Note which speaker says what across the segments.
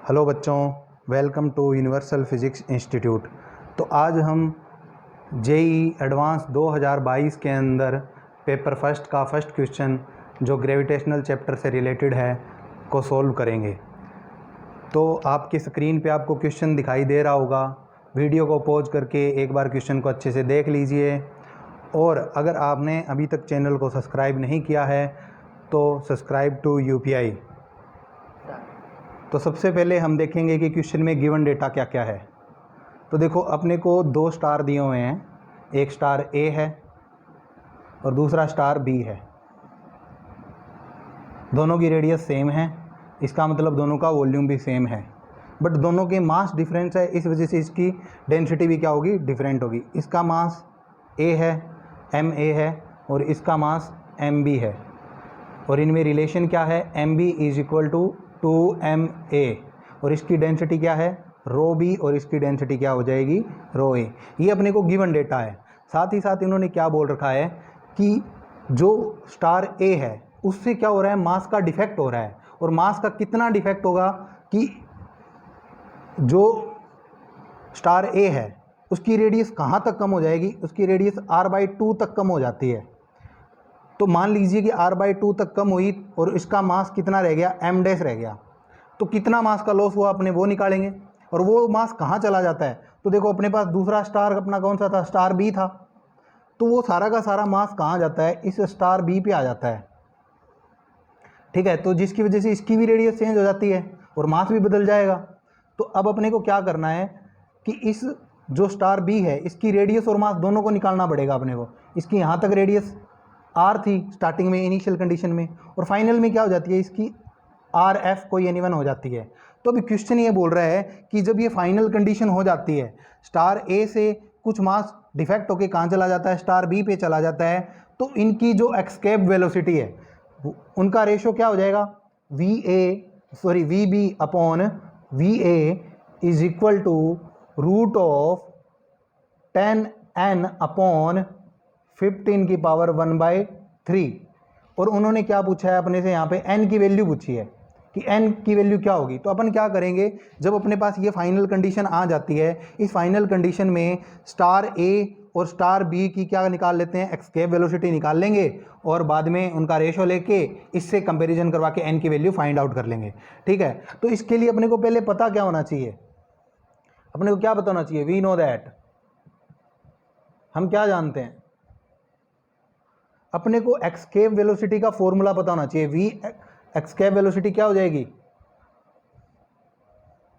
Speaker 1: Hello बच्चों, welcome to Universal Physics Institute. तो आज हम जेईई एडवांस 2022 के अंदर पेपर फर्स्ट का फर्स्ट क्वेश्चन जो ग्रेविटेशनल चैप्टर से रिलेटेड है को सॉल्व करेंगे। तो आपकी स्क्रीन पे आपको क्वेश्चन दिखाई दे रहा होगा। वीडियो को पॉज करके एक बार क्वेश्चन को अच्छे से देख लीजिए, और अगर आपने अभी तक चैनल को सब्सक्राइब नहीं किया है तो सब्सक्राइब टू यूपीआई। तो सबसे पहले हम देखेंगे कि क्वेश्चन में गिवन डेटा क्या क्या है। तो देखो, अपने को दो स्टार दिए हुए हैं, एक स्टार ए है और दूसरा स्टार बी है। दोनों की रेडियस सेम है, इसका मतलब दोनों का वॉल्यूम भी सेम है, बट दोनों के मास डिफरेंस है, इस वजह से इसकी डेंसिटी भी क्या होगी, डिफरेंट होगी। इसका मास ए है, एम ए है, और इसका मास एम बी है, और इनमें रिलेशन क्या है, m b is equal to 2ma, और इसकी डेंसिटी क्या है, रो बी, और इसकी डेंसिटी क्या हो जाएगी, रो ए। ये अपने को गिवन डेटा है। साथ ही साथ इन्होंने क्या बोल रखा है कि जो स्टार ए है उससे क्या हो रहा है, मास का डिफेक्ट हो रहा है। और मास का कितना डिफेक्ट होगा कि जो स्टार ए है उसकी रेडियस कहाँ तक कम हो जाएगी, उसकी रेडियस r/2 तक कम हो जाती है। तो मान लीजिए कि r/2 तक कम हुई और इसका मास कितना रह गया, m डैश रह गया। तो कितना मास का लॉस हुआ अपने वो निकालेंगे, और वो मास कहाँ चला जाता है। तो देखो, अपने पास दूसरा स्टार अपना कौन सा था, स्टार बी था। तो वो सारा का सारा मास कहाँ जाता है, इस स्टार बी पे आ जाता है। ठीक है, तो जिसकी वजह से इसकी भी रेडियस चेंज हो जाती है और मास भी बदल जाएगा। तो अब अपने को क्या करना है कि इस जो स्टार बी है इसकी रेडियस और मास दोनों को निकालना पड़ेगा अपने को। इसकी यहाँ तक रेडियस आर थी स्टार्टिंग में, इनिशियल कंडीशन में, और फाइनल में क्या हो जाती है, इसकी आर एफ कोई एनी1 हो जाती है। तो अभी क्वेश्चन ये बोल रहा है कि जब ये फाइनल कंडीशन हो जाती है, स्टार ए से कुछ मास डिफेक्ट होके कहाँ चला जाता है, स्टार बी पे चला जाता है, तो इनकी जो एक्सकेप वेलोसिटी है उनका रेशो क्या हो जाएगा, v b upon v a is equal to root of 10n upon 15 की पावर 1/3। और उन्होंने क्या पूछा है अपने से, यहाँ पे n की वैल्यू पूछी है कि n की वैल्यू क्या होगी। तो अपन क्या करेंगे, जब अपने पास ये फाइनल कंडीशन आ जाती है, इस फाइनल कंडीशन में स्टार ए और स्टार बी की क्या निकाल लेते हैं, एस्केप वेलोसिटी निकाल लेंगे, और बाद में उनका रेशो लेके इससे कंपेरिजन करवा के n की वैल्यू फाइंड आउट कर लेंगे। ठीक है, तो इसके लिए अपने को पहले पता क्या होना चाहिए, अपने को क्या पता होना चाहिए, वी नो दैट, हम क्या जानते हैं, अपने को एक्सकेप वेलोसिटी का फॉर्मूला पता होना चाहिए। वी एक्सकेप वेलोसिटी क्या हो जाएगी,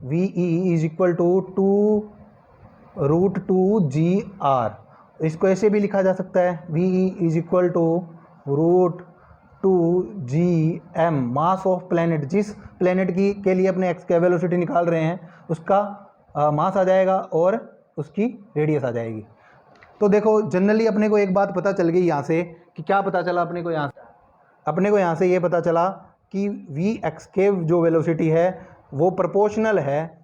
Speaker 1: v e is equal to 2√2gr। इसको ऐसे भी लिखा जा सकता है, v e is equal to √2gm, mass of planet. जिस प्लेनेट की के लिए अपने एक्सकेप वेलोसिटी निकाल रहे हैं उसका मास आ जाएगा और उसकी रेडियस आ जाएगी। तो देखो, जनरली अपने को एक बात पता चल गई यहाँ से कि क्या पता चला अपने को, यहाँ से ये पता चला कि वी एक्सकेप जो वेलोसिटी है वो प्रोपोर्शनल है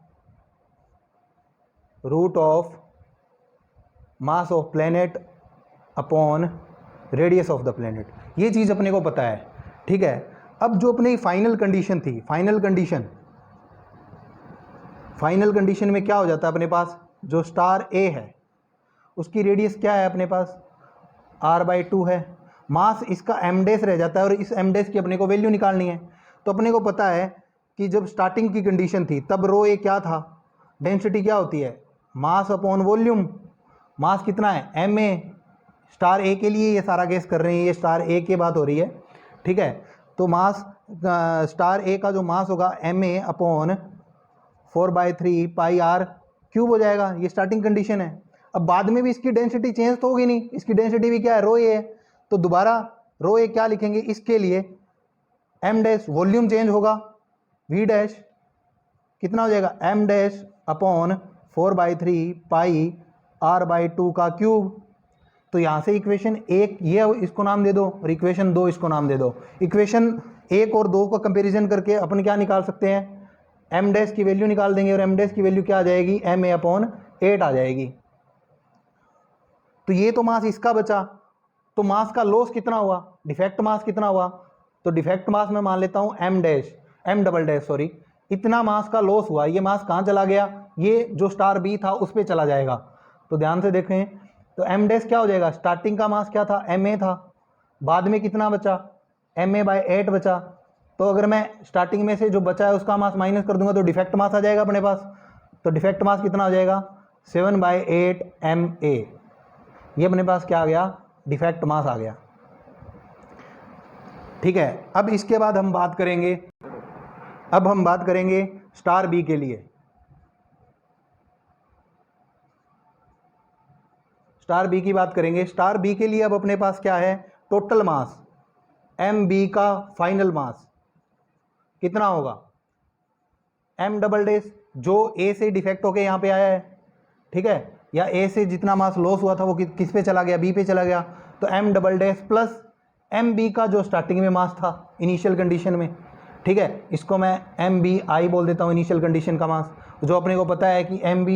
Speaker 1: root of mass of planet upon radius of the planet. ये चीज़ अपने को पता है। ठीक है, अब जो अपनी फाइनल कंडीशन थी, फाइनल कंडीशन में क्या हो जाता है अपने पास, जो स्टार ए है उसकी रेडियस क्या है अपने पास, r/2 है, मास इसका m डैश रह जाता है, और इस m डैश की अपने को वैल्यू निकालनी है। तो अपने को पता है कि जब स्टार्टिंग की कंडीशन थी तब रो ए क्या था, डेंसिटी क्या होती है, मास अपॉन वॉल्यूम। मास कितना है, m a, स्टार ए के लिए ये सारा केस कर रहे हैं, ये स्टार ए की बात हो रही है। ठीक है, तो मास स्टार ए का जो मास होगा ma अपॉन 4/3 πr³ हो जाएगा। ये स्टार्टिंग कंडीशन है। अब बाद में भी इसकी डेंसिटी चेंज तो होगी नहीं, इसकी डेंसिटी भी क्या है, रो ए है। तो दोबारा रो ए क्या लिखेंगे, इसके लिए m डैश, वॉल्यूम चेंज होगा, v डैश कितना हो जाएगा, m डैश अपॉन 4/3 πr/2 का क्यूब। तो यहाँ से इक्वेशन 1 ये इसको नाम दे दो, और इक्वेशन 2 इसको नाम दे दो। इक्वेशन 1 और 2 का कंपेरिजन करके अपन क्या निकाल सकते हैं, m डैश की वैल्यू निकाल देंगे, और m डैश की वैल्यू क्या आ जाएगी, ma अपॉन 8 आ जाएगी। तो ये तो मास इसका बचा। तो मास का लॉस कितना हुआ, डिफेक्ट मास कितना हुआ, तो डिफेक्ट मास मैं मान लेता हूँ m डबल डैश इतना मास का लॉस हुआ, ये मास कहाँ चला गया, ये जो स्टार बी था उस पर चला जाएगा। तो ध्यान से देखें, तो एम डैश क्या हो जाएगा, स्टार्टिंग का मास क्या था, एम ए था, बाद में कितना बचा, एम ए बाई 8 बचा। तो अगर मैं स्टार्टिंग में से जो बचा है उसका मास माइनस कर दूंगा तो डिफेक्ट मास आ जाएगा अपने पास। तो डिफेक्ट मास कितना हो जाएगा, 7/8 एम ए। ये अपने पास क्या आ गया, डिफेक्ट मास आ गया। ठीक है, अब इसके बाद हम बात करेंगे, अब हम बात करेंगे स्टार बी के लिए। स्टार बी की बात करेंगे। स्टार बी के लिए अब अपने पास क्या है, टोटल मास, एम बी का फाइनल मास कितना होगा, एम डबल डैश जो ए से डिफेक्ट होके यहाँ पे आया है, ठीक है, या ए से जितना मास लॉस हुआ था वो किस पे चला गया, बी पे चला गया। तो m double dash plus m b का जो स्टार्टिंग में मास था इनिशियल कंडीशन में, ठीक है, इसको मैं एम बी आई बोल देता हूँ, इनिशियल कंडीशन का मास, जो अपने को पता है कि m b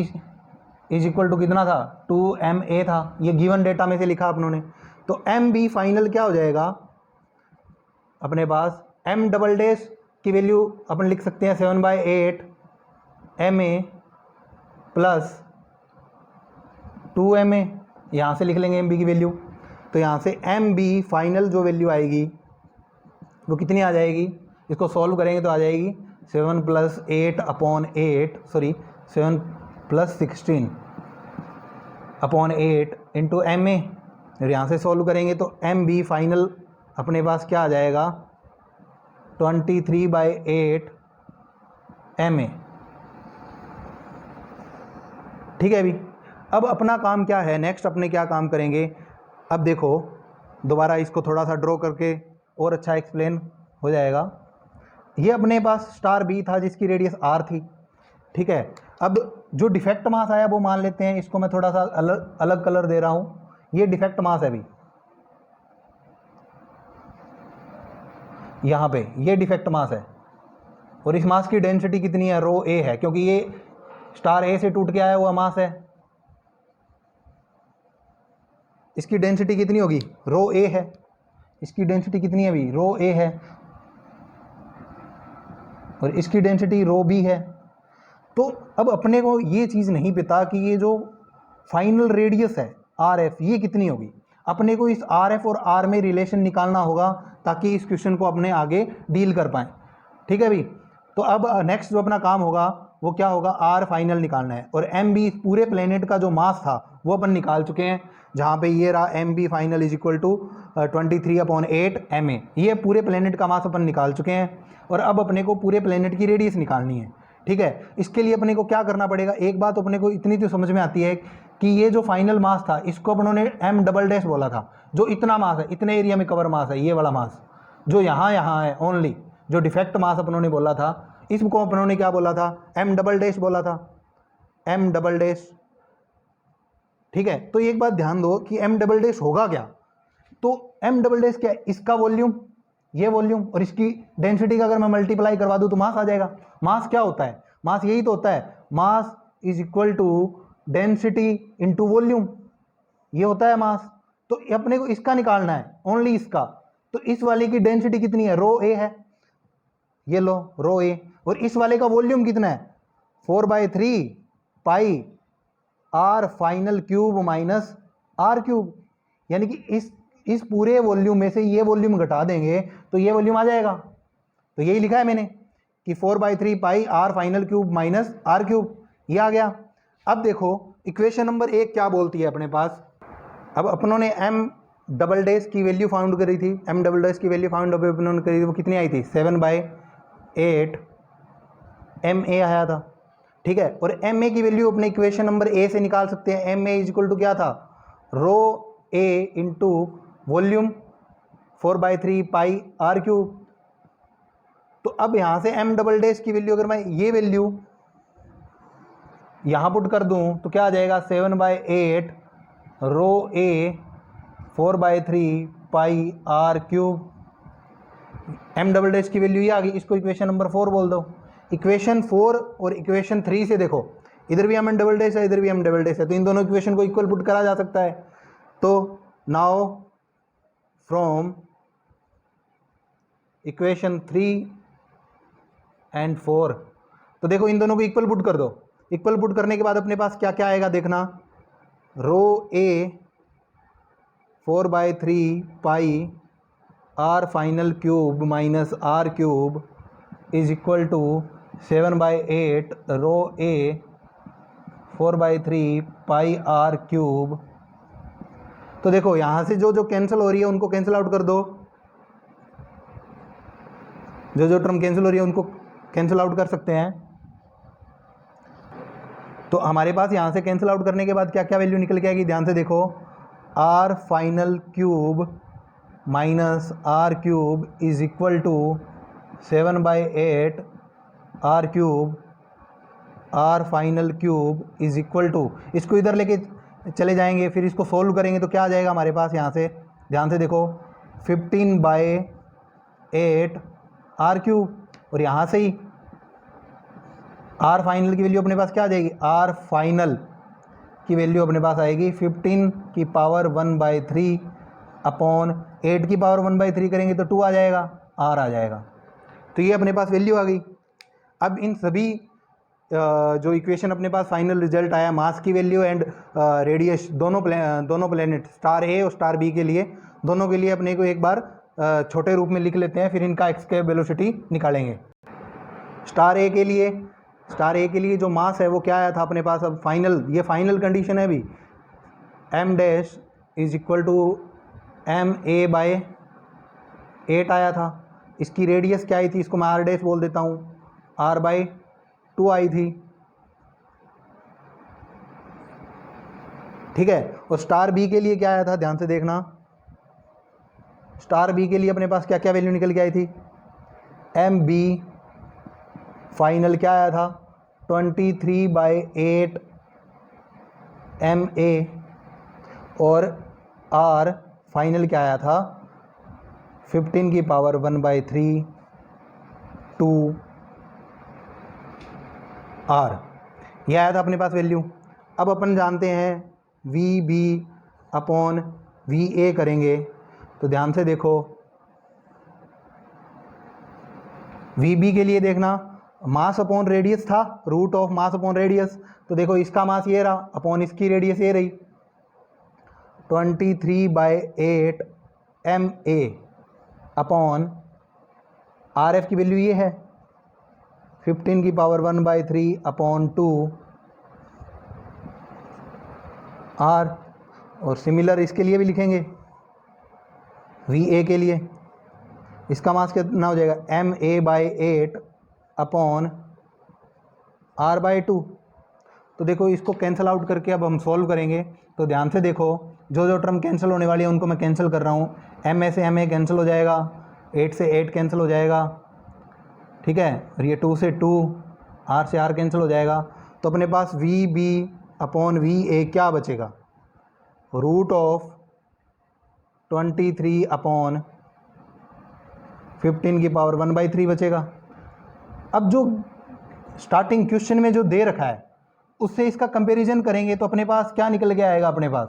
Speaker 1: is equal to कितना था, 2ma था, ये गिवन डेटा में से लिखा अपनों ने। तो एम बी फाइनल क्या हो जाएगा अपने पास, एम डबल डैश की वैल्यू अपन लिख सकते हैं 7/8 ma प्लस 2ma, यहाँ से लिख लेंगे एम बी की वैल्यू। तो यहाँ से एम बी फाइनल जो वैल्यू आएगी वो कितनी आ जाएगी, इसको सॉल्व करेंगे तो आ जाएगी 7 + 8/8 सॉरी 7 + 16/8 इंटू एम ए। और यहाँ से सॉल्व करेंगे तो एम बी फाइनल अपने पास क्या आ जाएगा, 23/8 एम ए। ठीक है, अभी अब अपना काम क्या है, नेक्स्ट अपने क्या काम करेंगे। अब देखो दोबारा इसको थोड़ा सा ड्रॉ करके और अच्छा एक्सप्लेन हो जाएगा। ये अपने पास स्टार बी था जिसकी रेडियस आर थी, ठीक है। अब जो डिफेक्ट मास आया वो मान लेते हैं, इसको मैं थोड़ा सा अलग अलग कलर दे रहा हूँ, ये डिफेक्ट मास है अभी यहाँ पे, ये डिफेक्ट मास है। और इस मास की डेंसिटी कितनी है, रो ए है, क्योंकि ये स्टार ए से टूट के आया हुआ मास है। इसकी डेंसिटी कितनी होगी, रो ए है, इसकी डेंसिटी कितनी है अभी, रो ए है, और इसकी डेंसिटी रो बी है। तो अब अपने को ये चीज़ नहीं पता कि ये जो फाइनल रेडियस है आर एफ ये कितनी होगी। अपने को इस आर एफ और आर में रिलेशन निकालना होगा ताकि इस क्वेश्चन को अपने आगे डील कर पाएँ। ठीक है भाई, तो अब नेक्स्ट जो अपना काम होगा वो क्या होगा, आर फाइनल निकालना है। और एम बी पूरे प्लेनेट का जो मास था वो अपन निकाल चुके हैं, जहाँ पे ये रहा m b final is equal to 23/8 m a. ये पूरे प्लेनेट का मास अपन निकाल चुके हैं। और अब अपने को पूरे प्लेनेट की रेडियस निकालनी है। ठीक है, इसके लिए अपने को क्या करना पड़ेगा, एक बात अपने को इतनी तो समझ में आती है कि ये जो फाइनल मास था इसको अपनों ने एम डबल डैश बोला था। जो इतना मास है, इतने एरिया में कवर मास है, ये वाला मास जो यहाँ है ओनली, जो डिफेक्ट मास अपनों ने बोला था इसको अपनों ने क्या बोला था, एम डबल डैश बोला था, एम डबल डैश। ठीक है, तो एक बात ध्यान दो कि एम डबल डैश होगा क्या, तो एम डबल डैश क्या है, इसका वॉल्यूम, ये वॉल्यूम, और इसकी डेंसिटी का अगर मैं मल्टीप्लाई करवा दूं तो मास आ जाएगा। मास क्या होता है, मास यही तो होता है, mass is equal to density into volume, ये होता है मास। तो अपने को इसका निकालना है, ओनली इसका। तो इस वाले की डेंसिटी कितनी है, रो ए है, ये लो रो ए। और इस वाले का वॉल्यूम कितना है, 4/3 pi r final cube minus r cube. यानी कि इस पूरे वॉल्यूम में से ये वॉल्यूम घटा देंगे तो ये वॉल्यूम आ जाएगा। तो यही लिखा है मैंने कि 4/3 pi r final cube minus r cube, ये आ गया। अब देखो इक्वेशन नंबर 1 क्या बोलती है अपने पास। अब अपनों ने एम डबल डैश की वैल्यू फाउंड करी थी, एम डबल डैश की वैल्यू फाउंड अपनों ने करी थी, वो कितनी आई थी, 7/8 एम ए आया था। ठीक है, और एम ए की वैल्यू अपने इक्वेशन नंबर ए से निकाल सकते हैं। M A is equal to क्या था, rho A into volume 4/3 pi r cube. तो अब यहाँ से एम डबल डैश की वैल्यू अगर मैं ये वैल्यू यहाँ पुट कर दूँ तो क्या आ जाएगा, 7/8 rho A 4/3 pi r cube. M double dash की वैल्यू ये आ गई, इसको इक्वेशन नंबर 4 बोल दो। इक्वेशन 4 और इक्वेशन 3 से देखो, इधर भी एम डबल डैश है, इधर भी एम डबल डैश है, तो इन दोनों इक्वेशन को इक्वल पुट करा जा सकता है। तो नाउ फ्रॉम इक्वेशन 3 and 4 तो देखो इन दोनों को इक्वल पुट कर दो। इक्वल पुट करने के बाद अपने पास क्या क्या आएगा देखना, rho A 4/3 pi r final cube minus r cube is equal to 7/8 rho A 4/3 pi r cube. तो देखो यहाँ से जो जो कैंसिल हो रही है उनको कैंसिल आउट कर दो, जो जो टर्म कैंसिल हो रही है उनको कैंसिल आउट कर सकते हैं। तो हमारे पास यहाँ से कैंसिल आउट करने के बाद क्या क्या वैल्यू निकल के आएगी, ध्यान से देखो, r final cube minus r cube is equal to 7/8 r cube, r final cube is equal to, इसको इधर लेके चले जाएंगे, फिर इसको सोल्व करेंगे तो क्या आ जाएगा हमारे पास यहाँ से, ध्यान से देखो 15/8 आर क्यूब, और यहाँ से ही आर फाइनल की वैल्यू अपने पास क्या आ जाएगी, आर फाइनल की वैल्यू अपने पास आएगी 15 की पावर 1/3 अपॉन 8 की पावर 1/3 करेंगे तो 2 आ जाएगा, आर आ जाएगा। तो ये अपने पास वैल्यू आ गई। अब इन सभी जो इक्वेशन अपने पास फाइनल रिजल्ट आया, मास की वैल्यू एंड रेडियस, दोनों प्लेनेट स्टार ए और स्टार बी के लिए, दोनों के लिए अपने को एक बार छोटे रूप में लिख लेते हैं, फिर इनका एस्केप वेलोसिटी निकालेंगे। स्टार ए के लिए जो मास है वो क्या आया था अपने पास, अब फाइनल, ये फाइनल कंडीशन है अभी, m dash is equal to ma/8 आया था। इसकी रेडियस क्या आई थी, इसको मैं r डैश बोल देता हूँ, r/2 आई थी, ठीक है। और स्टार बी के लिए क्या आया था, ध्यान से देखना, स्टार बी के लिए अपने पास क्या क्या वैल्यू निकल के आई थी, mb फाइनल क्या आया था 23/8 ma, और r फाइनल क्या आया था 15 की पावर 1/3 2 r, यह आया था अपने पास वैल्यू। अब अपन जानते हैं vb अपॉन va करेंगे, तो ध्यान से देखो vb के लिए देखना, मास अपॉन रेडियस था, root of mass upon radius, तो देखो इसका मास ये रहा अपॉन इसकी रेडियस ये रही 23/8 ma अपॉन rf की वैल्यू ये है 15 की पावर 1/3 अपॉन 2 r, और सिमिलर इसके लिए भी लिखेंगे, va के लिए इसका मास कितना हो जाएगा ma/8 अपॉन r/2। तो देखो इसको कैंसिल आउट करके अब हम सॉल्व करेंगे, तो ध्यान से देखो जो जो टर्म कैंसिल होने वाली है उनको मैं कैंसिल कर रहा हूँ, ma से ma कैंसिल हो जाएगा, 8 से 8 कैंसिल हो जाएगा, ठीक है, और ये 2 से 2, r से r कैंसिल हो जाएगा। तो अपने पास vb अपॉन va क्या बचेगा, रूट ऑफ 23 अपॉन 15 की पावर 1/3 बचेगा। अब जो स्टार्टिंग क्वेश्चन में जो दे रखा है उससे इसका कंपैरिजन करेंगे तो अपने पास क्या निकल के आएगा अपने पास,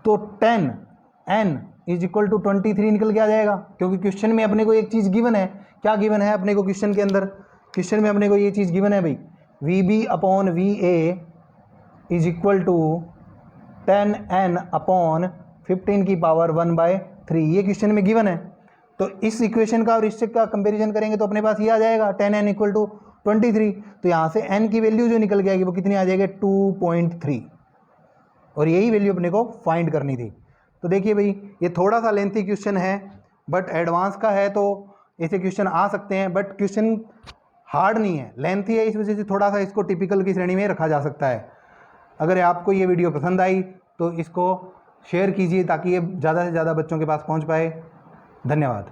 Speaker 1: तो 10n इज इक्वल टू 23 निकल के आ जाएगा, क्योंकि क्वेश्चन में अपने को एक चीज़ गिवन है। क्या गिवन है अपने को क्वेश्चन के अंदर, क्वेश्चन में अपने को ये चीज़ गिवन है भाई, vb upon va is equal to 10n upon 15 की पावर 1/3, ये क्वेश्चन में गिवन है। तो इस इक्वेशन का और इससे का कंपैरिजन करेंगे तो अपने पास ये आ जाएगा 10n इक्वल टू 23, तो यहाँ से n की वैल्यू जो निकल के आएगी वो कितनी आ जाएगी 2.3, और यही वैल्यू अपने को फाइंड करनी थी। तो देखिए भाई ये थोड़ा सा लेंथी क्वेश्चन है, बट एडवांस का है तो ऐसे क्वेश्चन आ सकते हैं, बट क्वेश्चन हार्ड नहीं है, लेंथी है, इस वजह से थोड़ा सा इसको टिपिकल की श्रेणी में रखा जा सकता है। अगर आपको ये वीडियो पसंद आई तो इसको शेयर कीजिए ताकि ये ज़्यादा से ज़्यादा बच्चों के पास पहुंच पाए। धन्यवाद।